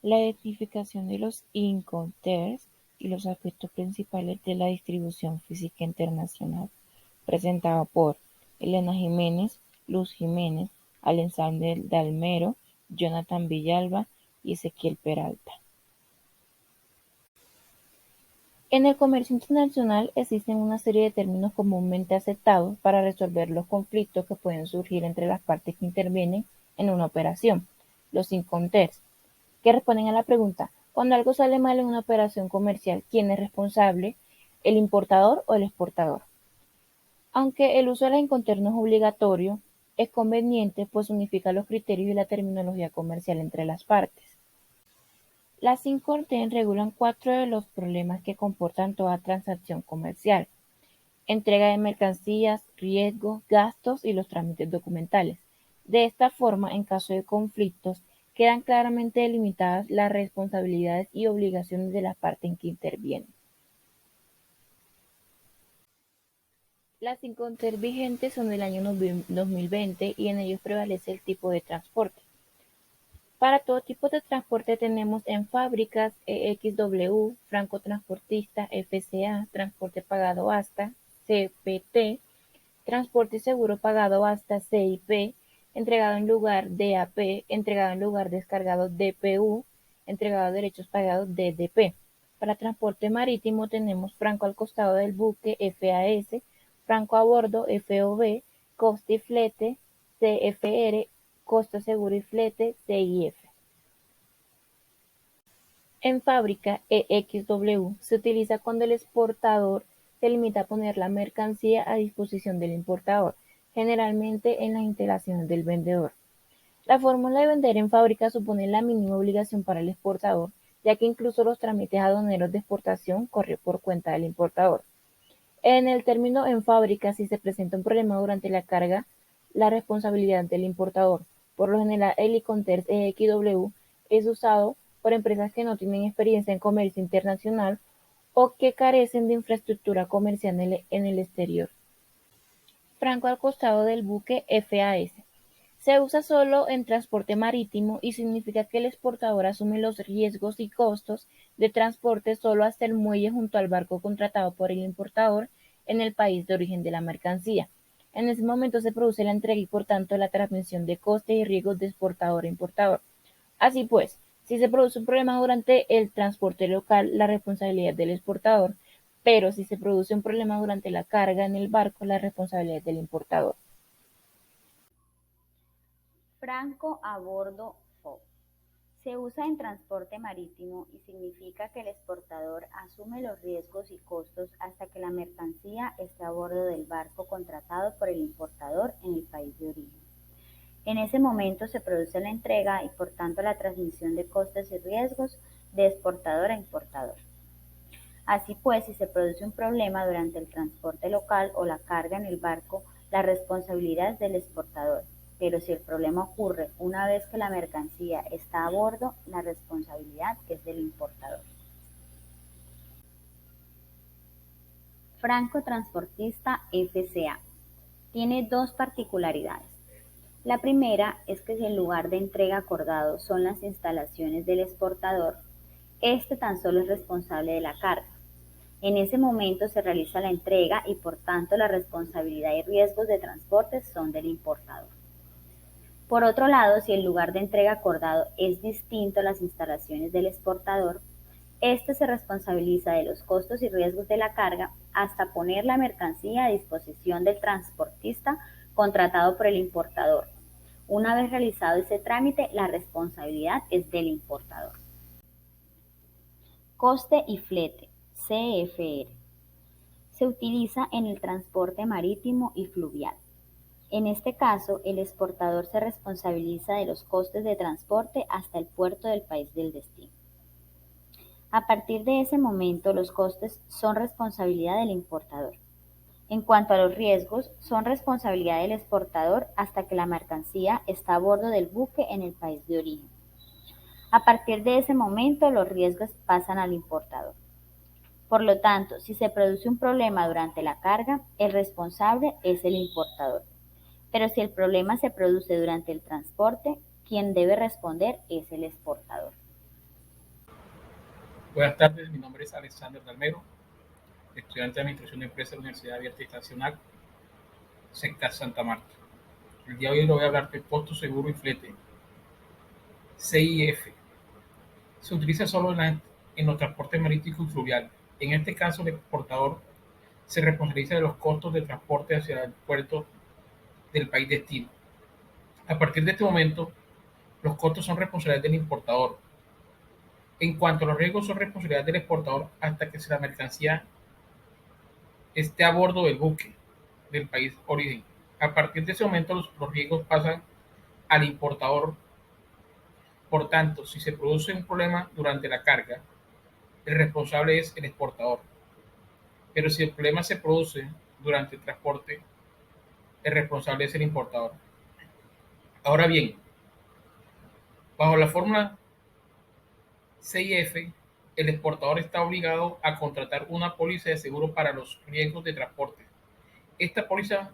La identificación de los Incoterms y los aspectos principales de la distribución física internacional, presentado por Elena Jiménez, Luz Jiménez, Alexander Dalmero, Jonathan Villalba y Ezequiel Peralta. En el comercio internacional existen una serie de términos comúnmente aceptados para resolver los conflictos que pueden surgir entre las partes que intervienen en una operación, los Incoterms, que responden a la pregunta: cuando algo sale mal en una operación comercial, ¿quién es responsable? ¿El importador o el exportador? Aunque el uso de la Incoterms no es obligatorio, es conveniente pues unifica los criterios y la terminología comercial entre las partes. Las Incoterms regulan cuatro de los problemas que comportan toda transacción comercial: entrega de mercancías, riesgos, gastos y los trámites documentales. De esta forma, en caso de conflictos, quedan claramente delimitadas las responsabilidades y obligaciones de la parte en que interviene. Las Incoterms vigentes son del año 2020 y en ellos prevalece el tipo de transporte. Para todo tipo de transporte tenemos en fábricas EXW, Franco Transportista, FCA, Transporte Pagado Hasta, CPT, Transporte y Seguro Pagado Hasta, CIP, Entregado en Lugar, DAP, Entregado en Lugar Descargado, DPU, Entregado de Derechos Pagados, DDP. Para transporte marítimo tenemos Franco al costado del buque, FAS, Franco a bordo, FOB, coste y flete, CFR, costo seguro y flete, CIF. En fábrica, EXW se utiliza cuando el exportador se limita a poner la mercancía a disposición del importador, generalmente en las instalaciones del vendedor. La fórmula de vender en fábrica supone la mínima obligación para el exportador, ya que incluso los trámites aduaneros de exportación corren por cuenta del importador. En el término en fábrica, si se presenta un problema durante la carga, la responsabilidad del importador. Por lo general, el Incoterms EXW es usado por empresas que no tienen experiencia en comercio internacional o que carecen de infraestructura comercial en el exterior. Franco al costado del buque, FAS. Se usa solo en transporte marítimo y significa que el exportador asume los riesgos y costos de transporte solo hasta el muelle junto al barco contratado por el importador en el país de origen de la mercancía. En ese momento se produce la entrega y por tanto la transmisión de costes y riesgos de exportador a importador. Así pues, si se produce un problema durante el transporte local, la responsabilidad es del exportador, pero si se produce un problema durante la carga en el barco, la responsabilidad es del importador. Franco a bordo FOB. Se usa en transporte marítimo y significa que el exportador asume los riesgos y costos hasta que la mercancía esté a bordo del barco contratado por el importador en el país de origen. En ese momento se produce la entrega y por tanto la transmisión de costes y riesgos de exportador a importador. Así pues, si se produce un problema durante el transporte local o la carga en el barco, la responsabilidad es del exportador, pero si el problema ocurre una vez que la mercancía está a bordo, la responsabilidad es del importador. Franco Transportista FCA tiene dos particularidades. La primera es que si el lugar de entrega acordado son las instalaciones del exportador, este tan solo es responsable de la carga. En ese momento se realiza la entrega y por tanto la responsabilidad y riesgos de transporte son del importador. Por otro lado, si el lugar de entrega acordado es distinto a las instalaciones del exportador, este se responsabiliza de los costos y riesgos de la carga hasta poner la mercancía a disposición del transportista contratado por el importador. Una vez realizado ese trámite, la responsabilidad es del importador. Coste y flete, CFR. Se utiliza en el transporte marítimo y fluvial. En este caso, el exportador se responsabiliza de los costes de transporte hasta el puerto del país del destino. A partir de ese momento, los costes son responsabilidad del importador. En cuanto a los riesgos, son responsabilidad del exportador hasta que la mercancía está a bordo del buque en el país de origen. A partir de ese momento, los riesgos pasan al importador. Por lo tanto, si se produce un problema durante la carga, el responsable es el importador. Pero si el problema se produce durante el transporte, quien debe responder es el exportador. Buenas tardes, mi nombre es Alexander Dalmero, estudiante de Administración de Empresas de la Universidad Abierta y Nacional, SECTA Santa Marta. El día de hoy le voy a hablar del costo seguro y flete, CIF. Se utiliza solo en los transportes marítimos y fluviales. En este caso, el exportador se responsabiliza de los costos de transporte hacia el puerto del país destino. A partir de este momento, los costos son responsabilidad del importador. En cuanto a los riesgos, son responsabilidad del exportador hasta que la mercancía esté a bordo del buque del país origen. A partir de ese momento, los riesgos pasan al importador. Por tanto, si se produce un problema durante la carga, el responsable es el exportador. Pero si el problema se produce durante el transporte, el responsable es el importador. Ahora bien, bajo la fórmula CIF, el exportador está obligado a contratar una póliza de seguro para los riesgos de transporte. Esta póliza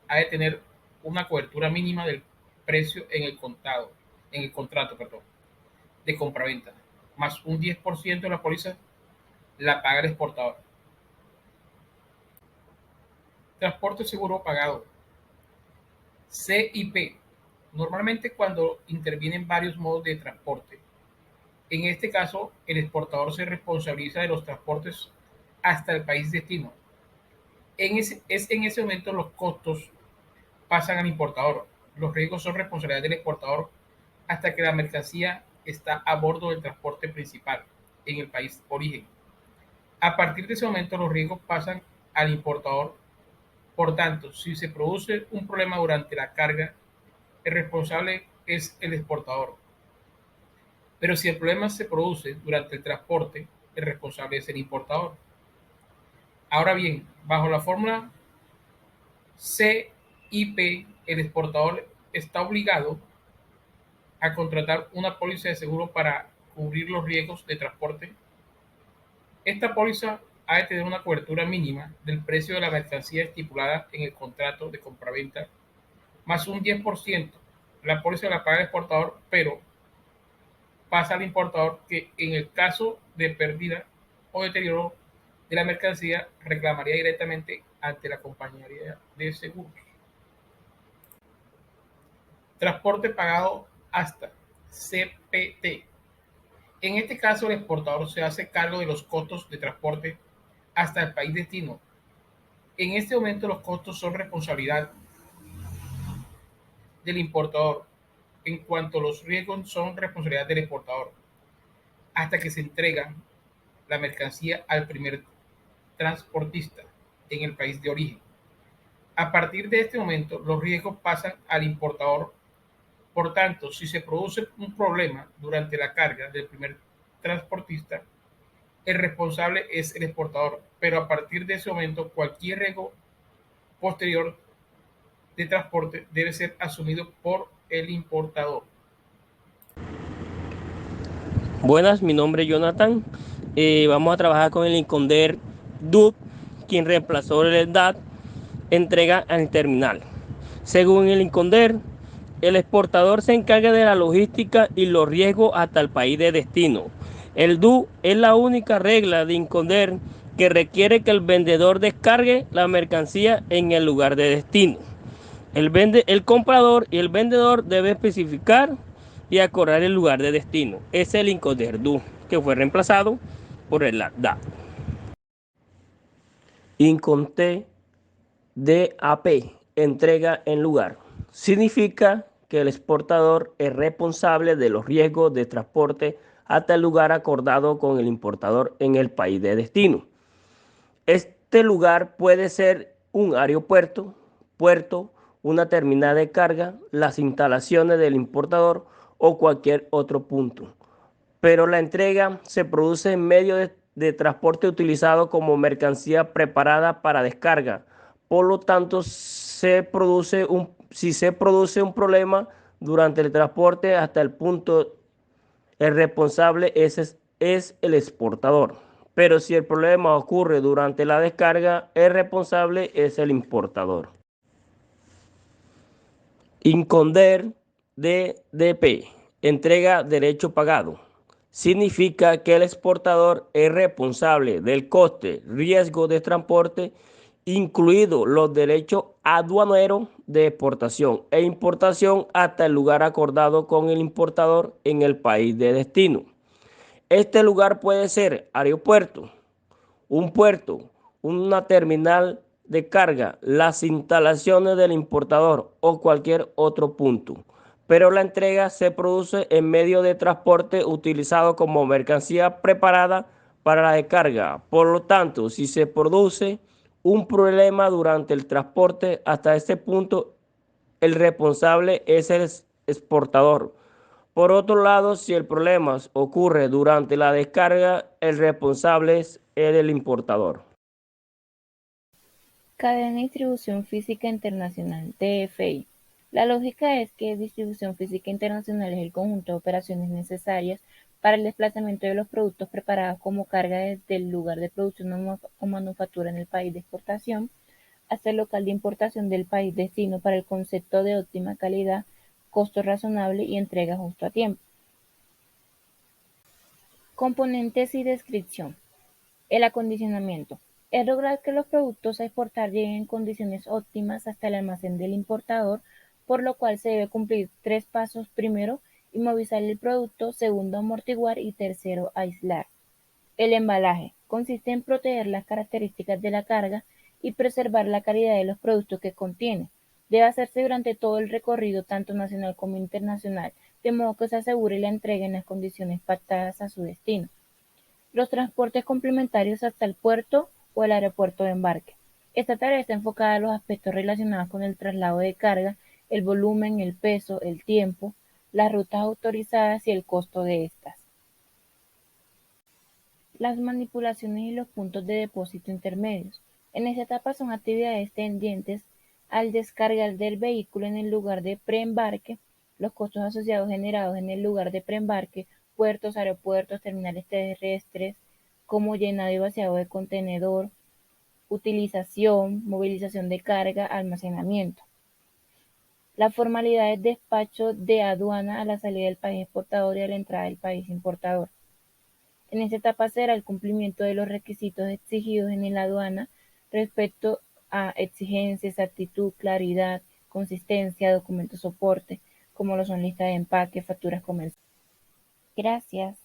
ha de tener una cobertura mínima del precio en el contrato de compraventa, más un 10% de la póliza la paga el exportador. Transporte seguro pagado, CIP. Normalmente cuando intervienen varios modos de transporte. En este caso, el exportador se responsabiliza de los transportes hasta el país destino. En ese momento los costos pasan al importador. Los riesgos son responsabilidad del exportador hasta que la mercancía está a bordo del transporte principal en el país origen. A partir de ese momento los riesgos pasan al importador. Por tanto, si se produce un problema durante la carga, el responsable es el exportador. Pero si el problema se produce durante el transporte, el responsable es el importador. Ahora bien, bajo la fórmula CIP, el exportador está obligado a contratar una póliza de seguro para cubrir los riesgos de transporte. Esta póliza ha de tener una cobertura mínima del precio de la mercancía estipulada en el contrato de compraventa, más un 10%. La póliza la paga el exportador, pero pasa al importador, que en el caso de pérdida o deterioro de la mercancía reclamaría directamente ante la compañía de seguros. Transporte pagado hasta, CPT. En este caso, el exportador se hace cargo de los costos de transporte hasta el país destino. En este momento, los costos son responsabilidad del importador, en cuanto los riesgos son responsabilidad del exportador, hasta que se entrega la mercancía al primer transportista en el país de origen. A partir de este momento, los riesgos pasan al importador. Por tanto, si se produce un problema durante la carga del primer transportista, el responsable es el exportador, pero a partir de ese momento, cualquier riesgo posterior de transporte debe ser asumido por el importador. Buenas, mi nombre es Jonathan. Vamos a trabajar con el Incondair DUB, quien reemplazó el DAT, entrega al terminal. Según el Incondair, el exportador se encarga de la logística y los riesgos hasta el país de destino. El DUB es la única regla de Incondair que requiere que el vendedor descargue la mercancía en el lugar de destino. El comprador y el vendedor deben especificar y acordar el lugar de destino. Es el Incondair DUB, que fue reemplazado por el DAT. Inconte DAP, entrega en lugar. Significa que el exportador es responsable de los riesgos de transporte hasta el lugar acordado con el importador en el país de destino. Este lugar puede ser un aeropuerto, puerto, una terminal de carga, las instalaciones del importador o cualquier otro punto. Pero la entrega se produce en medio de transporte utilizado como mercancía preparada para descarga. Por lo tanto, si se produce un problema durante el transporte hasta el punto, el responsable es el exportador. Pero si el problema ocurre durante la descarga, el responsable es el importador. Incondair DDP, entrega derecho pagado. significa que el exportador es responsable del coste, riesgo de transporte, incluidos los derechos aduaneros de exportación e importación hasta el lugar acordado con el importador en el país de destino. Este lugar puede ser aeropuerto, un puerto, una terminal de carga, las instalaciones del importador o cualquier otro punto. Pero la entrega se produce en medio de transporte utilizado como mercancía preparada para la descarga. Por lo tanto, si se produce un problema durante el transporte hasta este punto, el responsable es el exportador. Por otro lado, si el problema ocurre durante la descarga, el responsable es el importador. Cadena de distribución física internacional, DFI. La lógica es que distribución física internacional es el conjunto de operaciones necesarias para el desplazamiento de los productos preparados como carga desde el lugar de producción o manufactura en el país de exportación hasta el local de importación del país destino para el concepto de óptima calidad, costo razonable y entrega justo a tiempo. Componentes y descripción. El acondicionamiento. Es lograr que los productos a exportar lleguen en condiciones óptimas hasta el almacén del importador, por lo cual se debe cumplir 3 pasos. Primero, inmovilizar el producto. Segundo, amortiguar. Y tercero, aislar. El embalaje. Consiste en proteger las características de la carga y preservar la calidad de los productos que contiene. Debe hacerse durante todo el recorrido, tanto nacional como internacional, de modo que se asegure la entrega en las condiciones pactadas a su destino. Los transportes complementarios hasta el puerto o el aeropuerto de embarque. Esta tarea está enfocada a los aspectos relacionados con el traslado de carga, el volumen, el peso, el tiempo, las rutas autorizadas y el costo de estas. Las manipulaciones y los puntos de depósito intermedios. En esta etapa son actividades tendientes al descargar del vehículo en el lugar de preembarque, los costos asociados generados en el lugar de preembarque, puertos, aeropuertos, terminales terrestres, como llenado y vaciado de contenedor, utilización, movilización de carga, almacenamiento. Las formalidades de despacho de aduana a la salida del país exportador y a la entrada del país importador. En esta etapa será el cumplimiento de los requisitos exigidos en la aduana respecto a exigencia, exactitud, claridad, consistencia, documentos soporte, como lo son lista de empaque, facturas comerciales. Gracias.